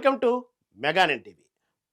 Welcome to మెగానెన్ TV.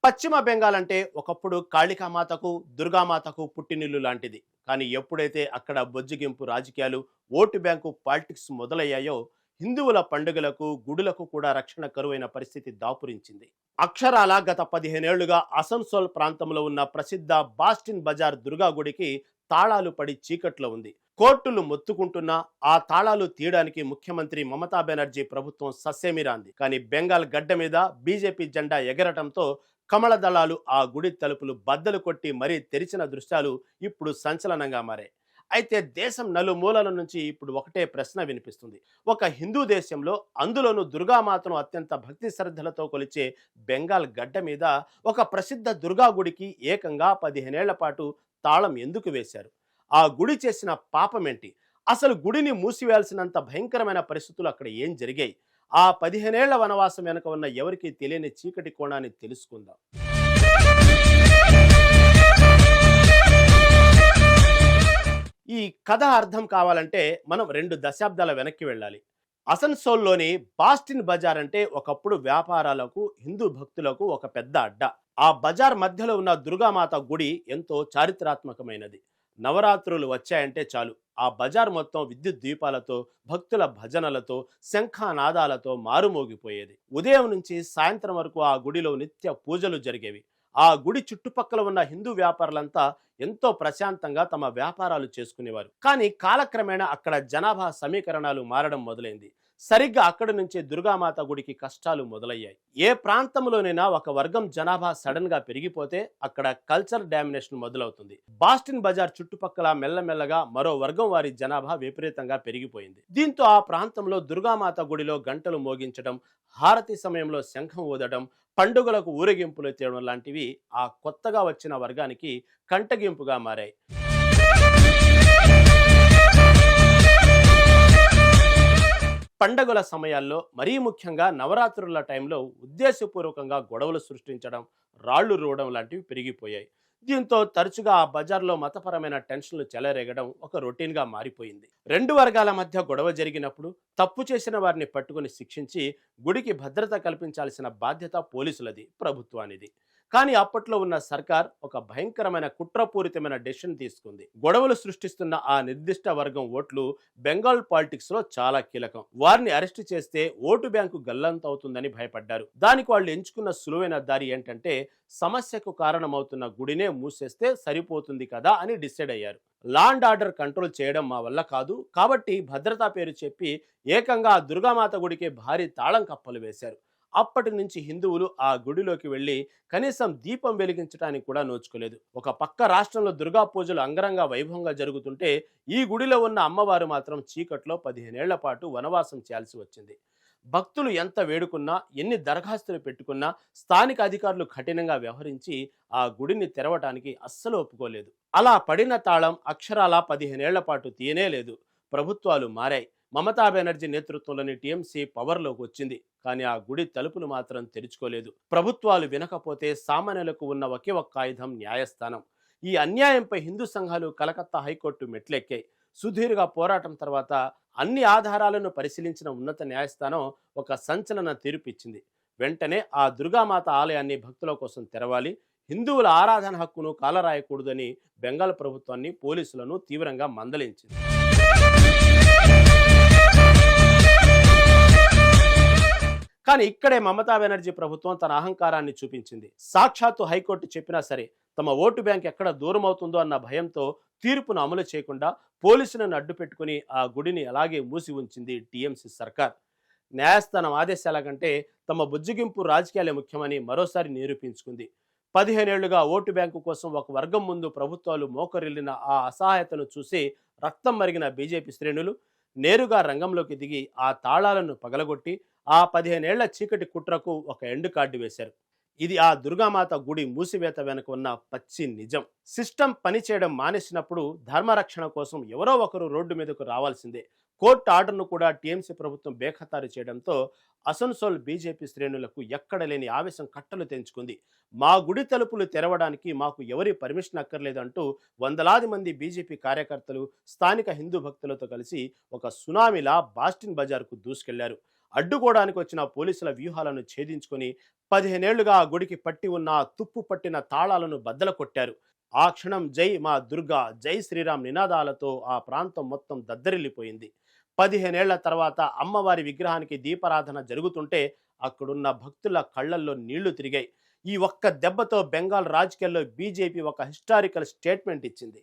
పశ్చిమ బెంగాల్ అంటే ఒకప్పుడు కాళికామాతకు దుర్గామాతకు పుట్టినిల్లు లాంటిది. కానీ ఎప్పుడైతే అక్కడ బొజ్జగింపు రాజకీయాలు, ఓటు బ్యాంకు పాలిటిక్స్ మొదలయ్యాయో హిందువుల పండుగలకు గుడులకు కూడా రక్షణ కరువైన పరిస్థితి దాపురించింది. అక్షరాల గత 15 ఏళ్లుగా అసన్సోల్ ప్రాంతంలో ఉన్న ప్రసిద్ధ బాస్టిన్ బజార్ దుర్గా గుడికి తాళాలు పడి చీకట్లో ఉంది. కోర్టులు మొత్తుకుంటున్నా ఆ తాళాలు తీయడానికి ముఖ్యమంత్రి మమతా బెనర్జీ ప్రభుత్వం సస్సేమిరాంది. కానీ బెంగాల్ గడ్డ మీద బీజేపీ జెండా ఎగరటంతో కమల దళాలు ఆ గుడి తలుపులు బద్దలు కొట్టి మరీ తెరిచిన దృశ్యాలు ఇప్పుడు సంచలనంగా మారాయి. అయితే దేశం నలుమూలల నుంచి ఇప్పుడు ఒకటే ప్రశ్న వినిపిస్తుంది. ఒక హిందూ దేశంలో, అందులోనూ దుర్గామాతను అత్యంత భక్తి శ్రద్ధలతో కొలిచే బెంగాల్ గడ్డ మీద ఒక ప్రసిద్ధ దుర్గా గుడికి ఏకంగా 15 ఏళ్ల పాటు తాళం ఎందుకు వేశారు? ఆ గుడి చేసిన పాపమేంటి? అసలు గుడిని మూసివేయాల్సినంత భయంకరమైన పరిస్థితులు అక్కడ ఏం జరిగాయి? ఆ 15 ఏళ్ల వనవాసం వెనుక ఉన్న ఎవరికి తెలియని చీకటి కోణాన్ని తెలుసుకుందాం. ఈ కథ అర్థం కావాలంటే మనం 2 దశాబ్దాల వెనక్కి వెళ్ళాలి. అసన్సోల్లోని బాస్టిన్ బజార్ అంటే ఒకప్పుడు వ్యాపారాలకు, హిందూ భక్తులకు ఒక పెద్ద అడ్డా. ఆ బజార్ మధ్యలో ఉన్న దుర్గామాత గుడి ఎంతో చారిత్రాత్మకమైనది. నవరాత్రులు వచ్చాయంటే చాలు ఆ బజార్ మొత్తం విద్యుత్ దీపాలతో, భక్తుల భజనలతో, శంఖానాదాలతో మారుమోగిపోయేది. ఉదయం నుంచి సాయంత్రం వరకు ఆ గుడిలో నిత్య పూజలు జరిగేవి. ఆ గుడి చుట్టుపక్కల ఉన్న హిందూ వ్యాపారులంతా ఎంతో ప్రశాంతంగా తమ వ్యాపారాలు చేసుకునేవారు. కానీ కాలక్రమేణా అక్కడ జనాభా సమీకరణాలు మారడం మొదలైంది. సరిగ్గా అక్కడి నుంచే దుర్గామాత గుడికి కష్టాలు మొదలయ్యాయి. ఏ ప్రాంతంలోనైనా ఒక వర్గం జనాభా సడన్ గా పెరిగిపోతే అక్కడ కల్చర్ డామినేషన్ మొదలవుతుంది. బాస్టిన్ బజార్ చుట్టుపక్కల మెల్లమెల్లగా మరో వర్గం వారి జనాభా విపరీతంగా పెరిగిపోయింది. దీంతో ఆ ప్రాంతంలో దుర్గామాత గుడిలో గంటలు మోగించడం, హారతి సమయంలో శంఖం ఊదడం, పండుగలకు ఊరేగింపులు తేవడం లాంటివి ఆ కొత్తగా వచ్చిన వర్గానికి కంటగింపుగా మారాయి. పండగల సమయాల్లో, మరీ ముఖ్యంగా నవరాత్రుల టైంలో ఉద్దేశపూర్వకంగా గొడవలు సృష్టించడం, రాళ్లు రువ్వడం లాంటివి పెరిగిపోయాయి. దీంతో తరచుగా ఆ బజార్లో మతపరమైన టెన్షన్లు చెలరేగడం ఒక రొటీన్గా మారిపోయింది. 2 వర్గాల మధ్య గొడవ జరిగినప్పుడు తప్పు చేసిన వారిని పట్టుకుని శిక్షించి గుడికి భద్రత కల్పించాల్సిన బాధ్యత పోలీసులది, ప్రభుత్వానిది. కానీ అప్పట్లో ఉన్న సర్కార్ ఒక భయంకరమైన కుట్రపూరితమైన డెసిషన్ తీసుకుంది. గొడవలు సృష్టిస్తున్న ఆ నిర్దిష్ట వర్గం ఓట్లు బెంగాల్ పాలిటిక్స్ లో చాలా కీలకం. వారిని అరెస్ట్ చేస్తే ఓటు బ్యాంకు గల్లంతవుతుందని భయపడ్డారు. దానికి వాళ్ళు ఎంచుకున్న సులువైన దారి ఏంటంటే సమస్యకు కారణమవుతున్న గుడినే మూసేస్తే సరిపోతుంది కదా అని డిసైడ్ అయ్యారు. లా అండ్ ఆర్డర్ కంట్రోల్ చేయడం మా వల్ల కాదు కాబట్టి భద్రతా పేరు చెప్పి ఏకంగా దుర్గామాత గుడికి భారీ తాళం కప్పలు వేశారు. అప్పటి నుంచి హిందువులు ఆ గుడిలోకి వెళ్లి కనీసం దీపం వెలిగించడానికి కూడా నోచుకోలేదు. ఒక పక్క రాష్ట్రంలో దుర్గా పూజలు అంగరంగ వైభవంగా జరుగుతుంటే ఈ గుడిలో ఉన్న అమ్మవారు మాత్రం చీకట్లో 15 ఏళ్ల పాటు వనవాసం చేయాల్సి వచ్చింది. భక్తులు ఎంత వేడుకున్నా, ఎన్ని దరఖాస్తులు పెట్టుకున్నా స్థానిక అధికారులు కఠినంగా వ్యవహరించి ఆ గుడిని తెరవటానికి అస్సలు ఒప్పుకోలేదు. అలా పడిన తాళం అక్షరాల 15 ఏళ్ల పాటు తీయనే లేదు. ప్రభుత్వాలు మారాయి. మమతా బెనర్జీ నేతృత్వంలోని టీఎంసీ పవర్లోకి వచ్చింది. కానీ ఆ గుడి తలుపులు మాత్రం తెరుచుకోలేదు. ప్రభుత్వాలు వినకపోతే సామాన్యులకు ఉన్న ఒకే ఒక్క ఆయుధం న్యాయస్థానం. ఈ అన్యాయంపై హిందూ సంఘాలు కలకత్తా హైకోర్టు మెట్లెక్కాయి. సుదీర్ఘ పోరాటం తర్వాత అన్ని ఆధారాలను పరిశీలించిన ఉన్నత న్యాయస్థానం ఒక సంచలన తీర్పు ఇచ్చింది. వెంటనే ఆ దుర్గామాత ఆలయాన్ని భక్తుల కోసం తెరవాలి, హిందువుల ఆరాధన హక్కును కాలరాయకూడదని బెంగాల్ ప్రభుత్వాన్ని, పోలీసులను తీవ్రంగా మందలించింది. కానీ ఇక్కడే మమతా బెనర్జీ ప్రభుత్వం తన అహంకారాన్ని చూపించింది. సాక్షాత్తు హైకోర్టు చెప్పినా సరే తమ ఓటు బ్యాంక్ ఎక్కడ దూరం అవుతుందో అన్న భయంతో తీర్పును అమలు చేయకుండా పోలీసులను అడ్డు పెట్టుకుని ఆ గుడిని అలాగే మూసి ఉంచింది టీఎంసీ సర్కార్. న్యాయస్థానం ఆదేశాల కంటే తమ బుజ్జగింపు రాజకీయాలే ముఖ్యమని మరోసారి నిరూపించుకుంది. 15 ఏళ్లుగా ఓటు బ్యాంకు కోసం ఒక వర్గం ముందు ప్రభుత్వాలు మోకరిల్లిన ఆ అసహాయతను చూసి రక్తం మరిగిన బీజేపీ శ్రేణులు నేరుగా రంగంలోకి దిగి ఆ తాళాలను పగలగొట్టి ఆ 15 ఏళ్ల చీకటి కుట్రకు ఒక ఎండు కార్డు వేశారు. ఇది ఆ దుర్గామాత గుడి మూసివేత వెనుక ఉన్న పచ్చి నిజం. సిస్టమ్ పనిచేయడం మానేసినప్పుడు ధర్మరక్షణ కోసం ఎవరో ఒకరు రోడ్డు మీదకు రావాల్సిందే. కోర్టు ఆర్డర్ను కూడా టీఎంసీ ప్రభుత్వం బేఖతారు చేయడంతో అసన్సోల్ బీజేపీ శ్రేణులకు ఎక్కడ లేని ఆవేశం కట్టలు తెంచుకుంది. మా గుడి తలుపులు తెరవడానికి మాకు ఎవరి పర్మిషన్ అక్కర్లేదంటూ వందలాది మంది బీజేపీ కార్యకర్తలు స్థానిక హిందూ భక్తులతో కలిసి ఒక సునామీలా బాస్టిన్ బజార్కు దూసుకెళ్లారు. అడ్డుకోవడానికి వచ్చిన పోలీసుల వ్యూహాలను ఛేదించుకొని 15 ఏళ్లుగా ఆ గుడికి పట్టి ఉన్న ఆ తుప్పు పట్టిన తాళాలను బద్దలు కొట్టారు. ఆ క్షణం జై మా దుర్గా, జై శ్రీరామ్ నినాదాలతో ఆ ప్రాంతం మొత్తం దద్దరిల్లిపోయింది. 15 ఏళ్ల తర్వాత అమ్మవారి విగ్రహానికి దీపారాధన జరుగుతుంటే అక్కడున్న భక్తుల కళ్ళల్లో నీళ్లు తిరిగాయి. ఈ ఒక్క దెబ్బతో బెంగాల్ రాజకీయాల్లో బీజేపీ ఒక హిస్టారికల్ స్టేట్మెంట్ ఇచ్చింది.